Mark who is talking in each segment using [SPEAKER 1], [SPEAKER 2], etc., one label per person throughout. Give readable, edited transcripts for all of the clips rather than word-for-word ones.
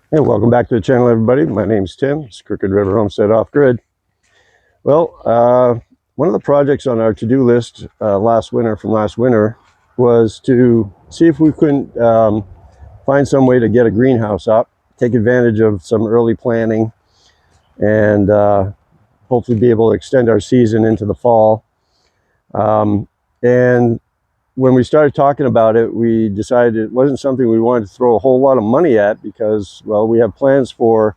[SPEAKER 1] Hey, welcome back to the channel, everybody. My name's Tim. It's Crooked River Homestead Off Grid. Well, one of the projects on our to-do list last winter was to see if we couldn't find some way to get a greenhouse up, take advantage of some early planting, and hopefully be able to extend our season into the fall. And when we started talking about it, we decided it wasn't something we wanted to throw a whole lot of money at because, well, we have plans for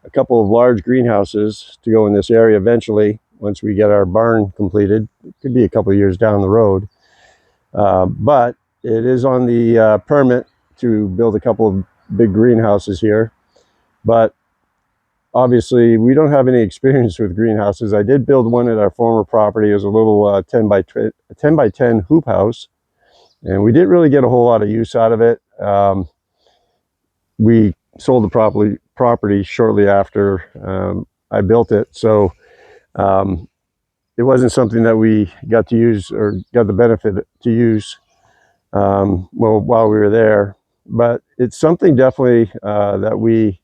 [SPEAKER 1] a couple of large greenhouses to go in this area eventually once we get our barn completed. It could be a couple of years down the road. But it is on the permit to build a couple of big greenhouses here. But obviously, we don't have any experience with greenhouses. I did build one at our former property. It was a little 10 by 10 hoop house. And we didn't really get a whole lot of use out of it. We sold the property shortly after I built it. So it wasn't something that we got to use or got the benefit to use well, while we were there. But it's something definitely that we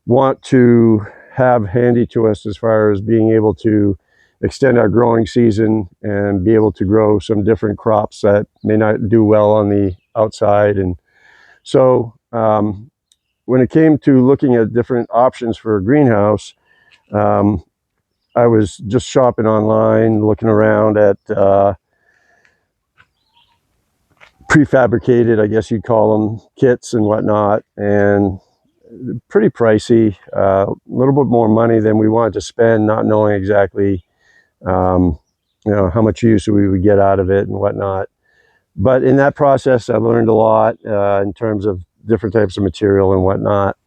[SPEAKER 1] want to have handy to us as far as being able to extend our growing season and be able to grow some different crops that may not do well on the outside. And so when it came to looking at different options for a greenhouse, I was just shopping online, looking around at prefabricated, I guess you'd call them, kits and whatnot, and pretty pricey, a little bit more money than we wanted to spend, not knowing exactly how much use we would get out of it and whatnot. But in that process, I learned a lot in terms of different types of material and whatnot.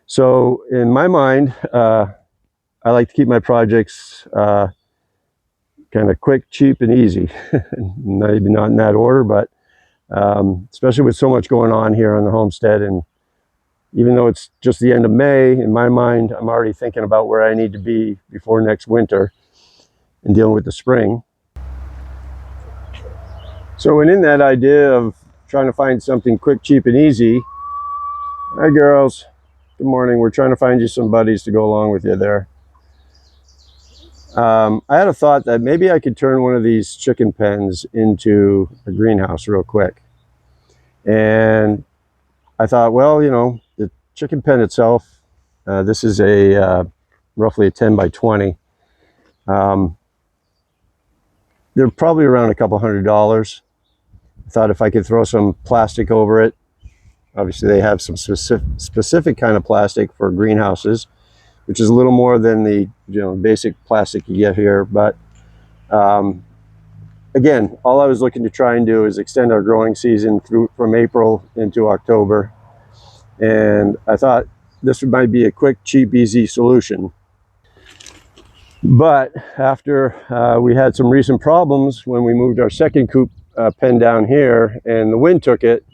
[SPEAKER 1] So in my mind, I like to keep my projects kind of quick, cheap, and easy. Maybe not in that order, but especially with so much going on here on the homestead. And even though it's just the end of May, in my mind, I'm already thinking about where I need to be before next winter and dealing with the spring. So when in that idea of trying to find something quick, cheap, and easy, hi girls, good morning. We're trying to find you some buddies to go along with you there. I had a thought that maybe I could turn one of these chicken pens into a greenhouse real quick. And I thought, well, the chicken pen itself, this is a roughly a 10 by 20. They're probably around a couple $100. I thought if I could throw some plastic over it, obviously they have some specific kind of plastic for greenhouses, which is a little more than the basic plastic you get here. But again, all I was looking to try and do is extend our growing season from April into October. And I thought this might be a quick, cheap, easy solution. But after we had some recent problems when we moved our second coop pen down here and the wind took it,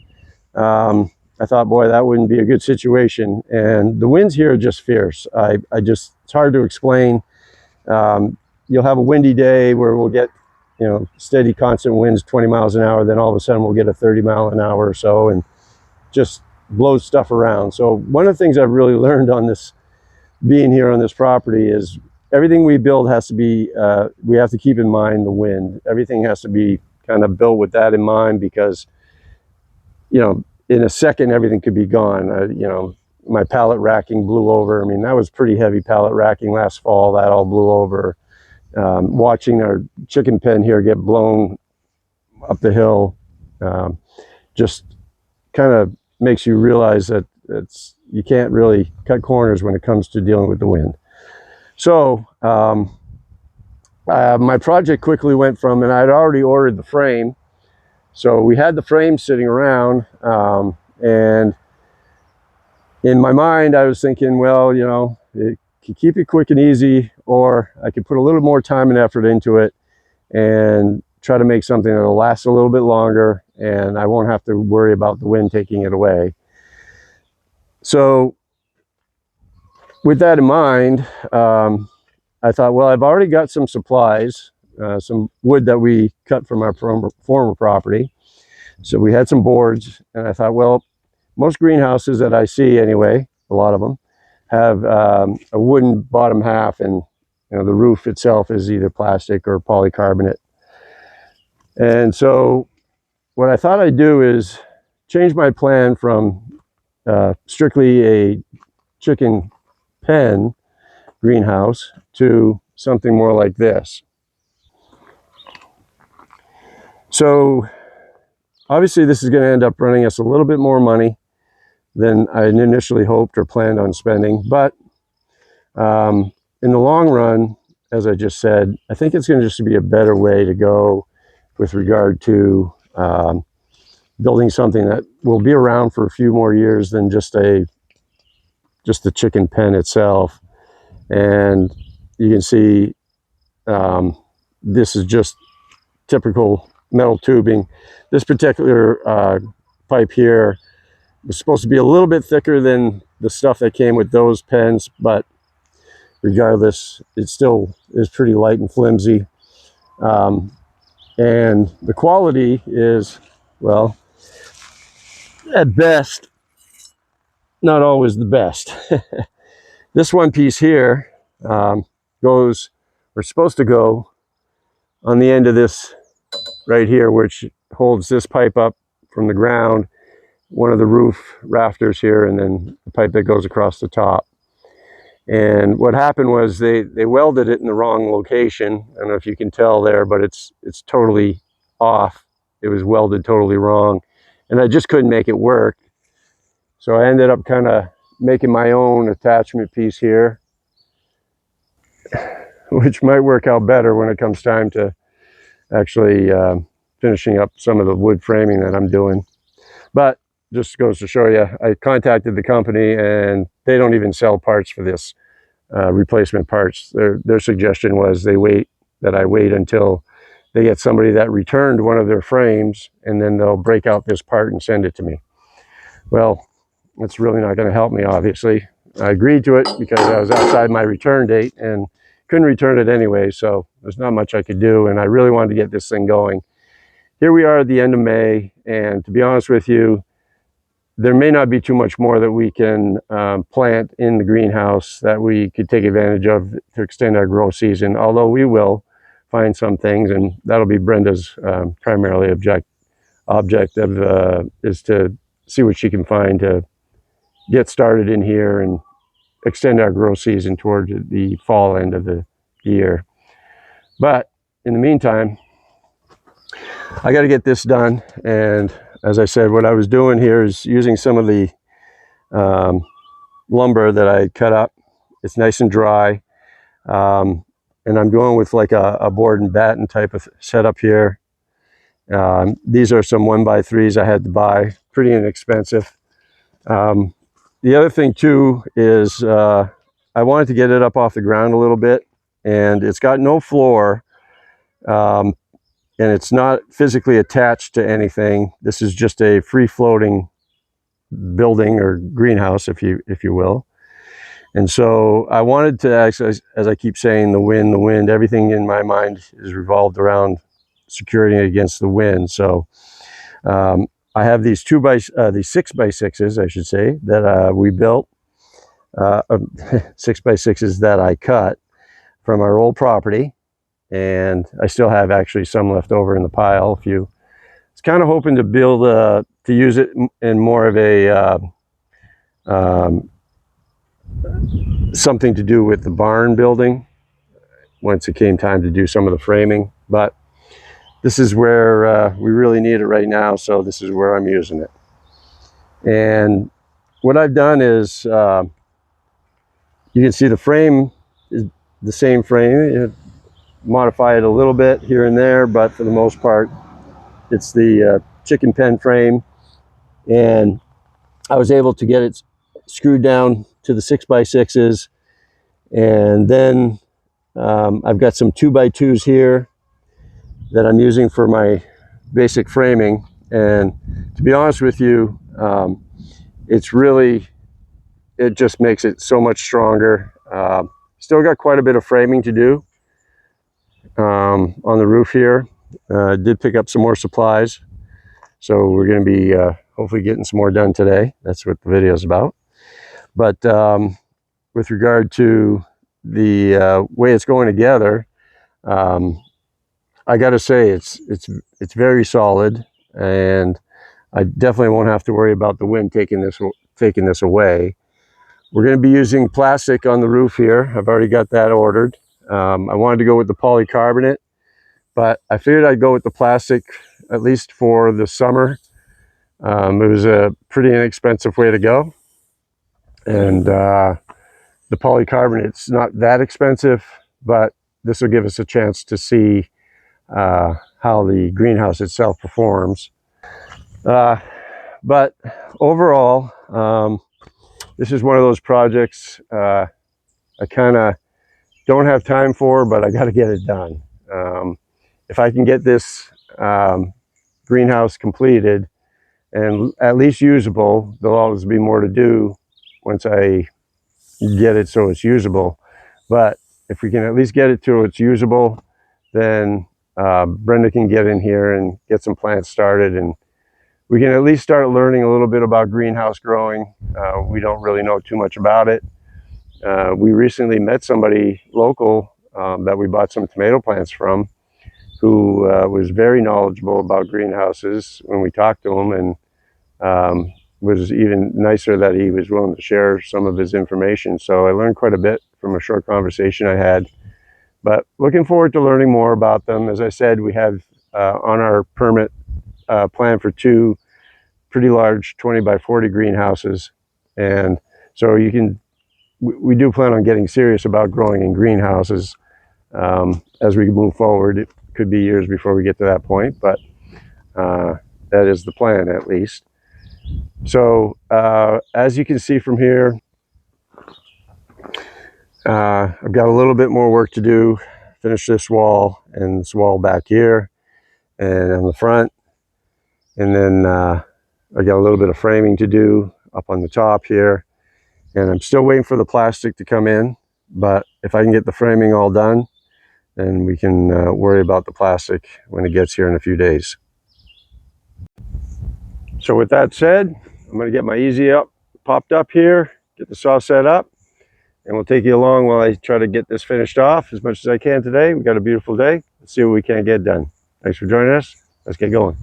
[SPEAKER 1] I thought, boy, that wouldn't be a good situation. And the winds here are just fierce. It's hard to explain. You'll have a windy day where we'll get, steady, constant winds, 20 miles an hour. Then all of a sudden we'll get a 30 mile an hour or so and just blows stuff around. So one of the things I've really learned on this, being here on this property, is everything we build has to be, we have to keep in mind the wind. Everything has to be kind of built with that in mind because, in a second, everything could be gone. My pallet racking blew over. I mean, that was pretty heavy pallet racking last fall. That all blew over. Watching our chicken pen here get blown up the hill just kind of makes you realize that you can't really cut corners when it comes to dealing with the wind. So my project quickly went from, and I'd already ordered the frame. So we had the frame sitting around, and in my mind, I was thinking, well, it could keep it quick and easy, or I could put a little more time and effort into it and try to make something that'll last a little bit longer, and I won't have to worry about the wind taking it away. So with that in mind, I thought, well, I've already got some supplies, some wood that we cut from our former property. So we had some boards, and I thought, well, most greenhouses that I see anyway a lot of them, have a wooden bottom half, and the roof itself is either plastic or polycarbonate. And so what I thought I'd do is change my plan from strictly a chicken pen greenhouse to something more like this. So obviously this is going to end up running us a little bit more money than I initially hoped or planned on spending, but in the long run, as I just said, I think it's going to just be a better way to go with regard to building something that will be around for a few more years than just the chicken pen itself. And you can see this is just typical metal tubing. This particular pipe here was supposed to be a little bit thicker than the stuff that came with those pens, but regardless, it still is pretty light and flimsy. And the quality is, well, at best, not always the best. This one piece here goes, or supposed to go, on the end of this right here, which holds this pipe up from the ground, one of the roof rafters here, and then the pipe that goes across the top. And what happened was they welded it in the wrong location. I don't know if you can tell there, but it's totally off. It was welded totally wrong, and I just couldn't make it work. So I ended up kind of making my own attachment piece here, which might work out better when it comes time to actually finishing up some of the wood framing that I'm doing. But just goes to show you, I contacted the company and they don't even sell parts for this, replacement parts. Their suggestion was I wait until they get somebody that returned one of their frames, and then they'll break out this part and send it to me. Well, it's really not going to help me, obviously. I agreed to it because I was outside my return date and couldn't return it anyway, so there's not much I could do, and I really wanted to get this thing going. Here we are at the end of May, and to be honest with you, there may not be too much more that we can plant in the greenhouse that we could take advantage of to extend our grow season, although we will find some things, and that'll be Brenda's primarily objective is to see what she can find to get started in here and extend our grow season towards the fall end of the year. But in the meantime, I got to get this done. And as I said, what I was doing here is using some of the lumber that I cut up. It's nice and dry. And I'm going with like a board and batten type of setup here. These are some 1x3s I had to buy, pretty inexpensive. The other thing too is I wanted to get it up off the ground a little bit, and it's got no floor, and it's not physically attached to anything. This is just a free-floating building or greenhouse, if you will. And so I wanted to actually, as I keep saying, the wind, everything in my mind is revolved around securing it against the wind. So I have these 6x6s, I should say, that we built, 6x6s that I cut from our old property, and I still have actually some left over in the pile. It's kind of hoping to build to use it in more of a something to do with the barn building once it came time to do some of the framing. But this is where we really need it right now, so this is where I'm using it. And what I've done is you can see the frame is the same frame. Modify it a little bit here and there, but for the most part it's the chicken pen frame, and I was able to get it screwed down to the 6x6s, and then I've got some 2x2s here that I'm using for my basic framing. And to be honest with you, it just makes it so much stronger. Still got quite a bit of framing to do on the roof here. Did pick up some more supplies, so we're going to be hopefully getting some more done today. That's what the video is about. But with regard to the way it's going together, I got to say it's very solid, and I definitely won't have to worry about the wind taking this away. We're going to be using plastic on the roof here. I've already got that ordered. I wanted to go with the polycarbonate, but I figured I'd go with the plastic at least for the summer. It was a pretty inexpensive way to go, and the polycarbonate's not that expensive, but this will give us a chance to see how the greenhouse itself performs. But overall, this is one of those projects I kind of don't have time for, but I got to get it done. If I can get this greenhouse completed and at least usable, there'll always be more to do once I get it so it's usable. But if we can at least get it to it's usable, then Brenda can get in here and get some plants started, and we can at least start learning a little bit about greenhouse growing. We don't really know too much about it. We recently met somebody local that we bought some tomato plants from, who was very knowledgeable about greenhouses when we talked to him, and was even nicer that he was willing to share some of his information. So I learned quite a bit from a short conversation I had, but looking forward to learning more about them. As I said, we have on our permit plan for 2 pretty large 20 by 40 greenhouses, and so we do plan on getting serious about growing in greenhouses as we move forward. It could be years before we get to that point, but that is the plan, at least. So as you can see from here, I've got a little bit more work to do, finish this wall and this wall back here and on the front, and then I got a little bit of framing to do up on the top here, and I'm still waiting for the plastic to come in. But if I can get the framing all done, then we can worry about the plastic when it gets here in a few days. So with that said, I'm going to get my Easy Up popped up here, get the saw set up, and we'll take you along while I try to get this finished off as much as I can today. We've got a beautiful day. Let's see what we can get done. Thanks for joining us. Let's get going.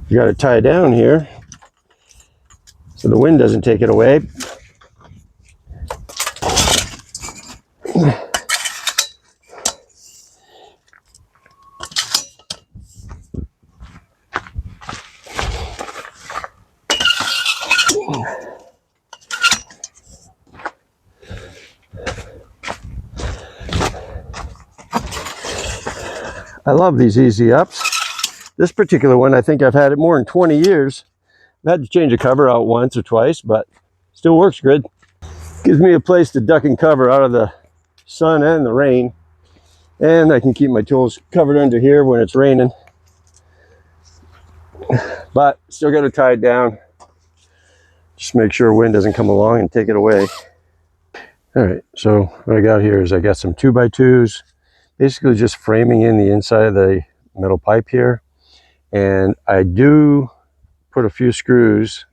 [SPEAKER 1] You got to tie it down here so the wind doesn't take it away. I love these Easy Ups. This particular one, I think I've had it more than 20 years. I've had to change the cover out once or twice, but still works good. Gives me a place to duck and cover out of the sun and the rain. And I can keep my tools covered under here when it's raining. But still got to tie it down. Just make sure wind doesn't come along and take it away. All right, so what I got here is I got some 2x2s, basically just framing in the inside of the metal pipe here. And I do put a few screws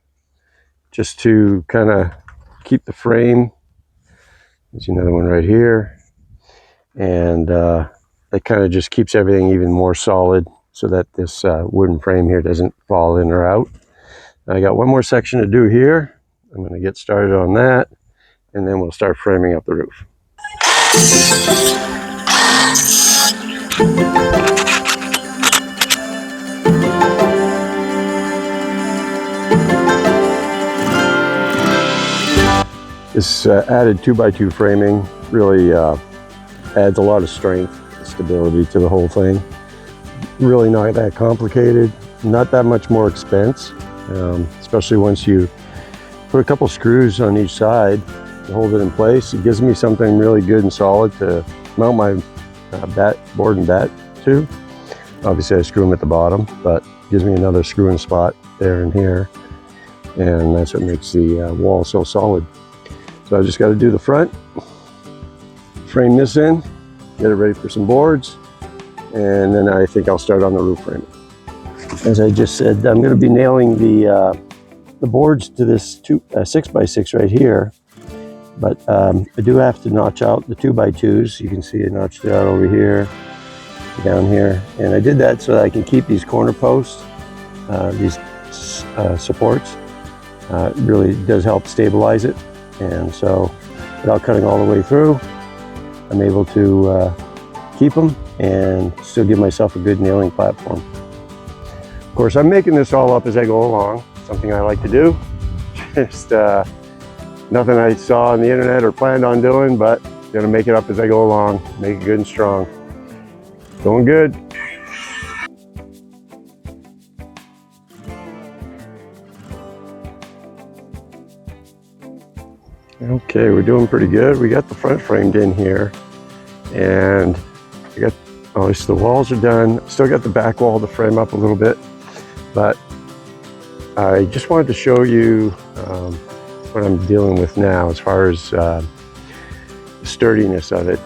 [SPEAKER 1] just to kind of keep the frame. There's another one right here. And that kind of just keeps everything even more solid so that this wooden frame here doesn't fall in or out. I got one more section to do here. I'm going to get started on that, and then we'll start framing up the roof. This added 2x2 framing really adds a lot of strength and stability to the whole thing. Really not that complicated, not that much more expense, especially once you put a couple screws on each side to hold it in place. It gives me something really good and solid to mount my board and bat to. Obviously I screw them at the bottom, but gives me another screw-in spot there and here, and that's what makes the wall so solid. So I just got to do the front, frame this in, get it ready for some boards, and then I think I'll start on the roof frame. as I just said, I'm going to be nailing the boards to this 6x6 right here. But I do have to notch out the 2x2s. You can see I notched it out over here, down here. And I did that so that I can keep these corner posts, these supports. It really does help stabilize it. And so without cutting all the way through, I'm able to keep them and still give myself a good nailing platform. Of course, I'm making this all up as I go along, something I like to do. Just nothing I saw on the internet or planned on doing, but gonna make it up as I go along, make it good and strong. Going good. Okay, we're doing pretty good. We got the front framed in here, and we got, at least the walls are done. Still got the back wall to frame up a little bit, but I just wanted to show you what I'm dealing with now as far as the sturdiness of it.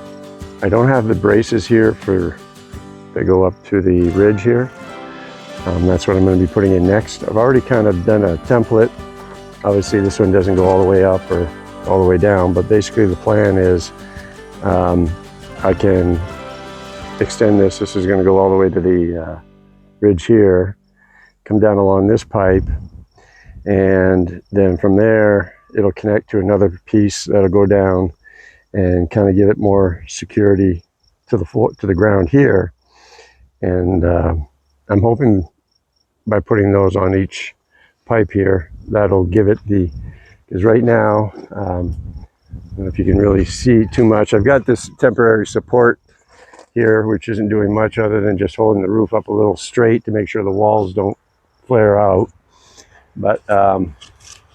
[SPEAKER 1] I don't have the braces here that go up to the ridge here. That's what I'm going to be putting in next. I've already kind of done a template. Obviously this one doesn't go all the way up or all the way down, but basically the plan is I can extend this. This is going to go all the way to the ridge here, come down along this pipe, and then from there it'll connect to another piece that'll go down and kind of give it more security to the floor, to the ground here. And I'm hoping by putting those on each pipe here, that'll give it the, because right now, I don't know if you can really see too much. I've got this temporary support here, which isn't doing much other than just holding the roof up a little straight to make sure the walls don't flare out. But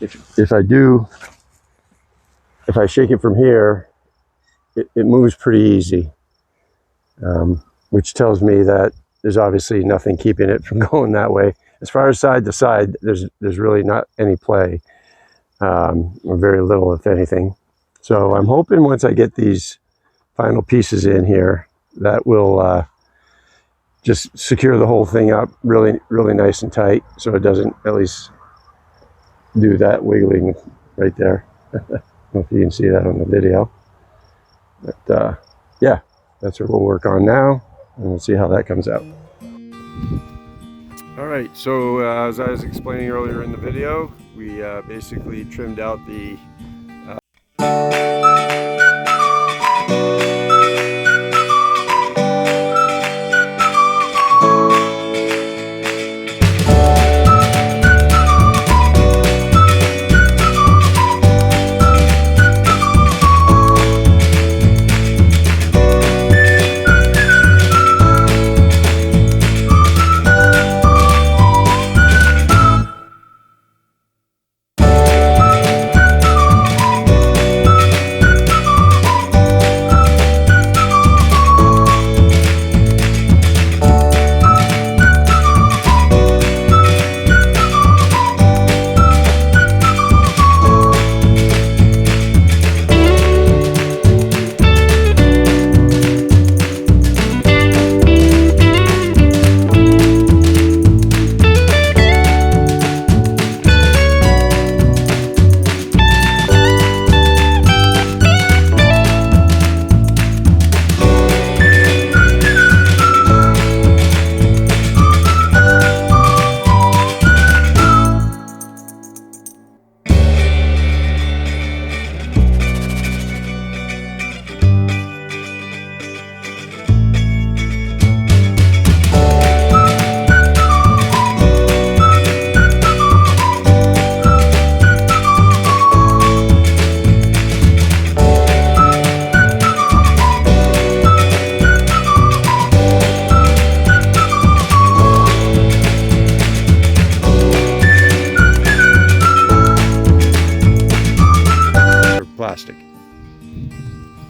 [SPEAKER 1] if I shake it from here, it moves pretty easy, which tells me that there's obviously nothing keeping it from going that way. As far as side to side, there's really not any play, or very little, if anything. So I'm hoping once I get these final pieces in here, that will just secure the whole thing up really, really nice and tight, so it doesn't at least do that wiggling right there. I don't know if you can see that on the video, but yeah, that's what we'll work on now, and we'll see how that comes out. All right, so as I was explaining earlier in the video, we basically trimmed out the plastic.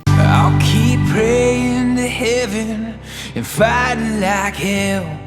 [SPEAKER 2] I'll keep praying to heaven and fighting like hell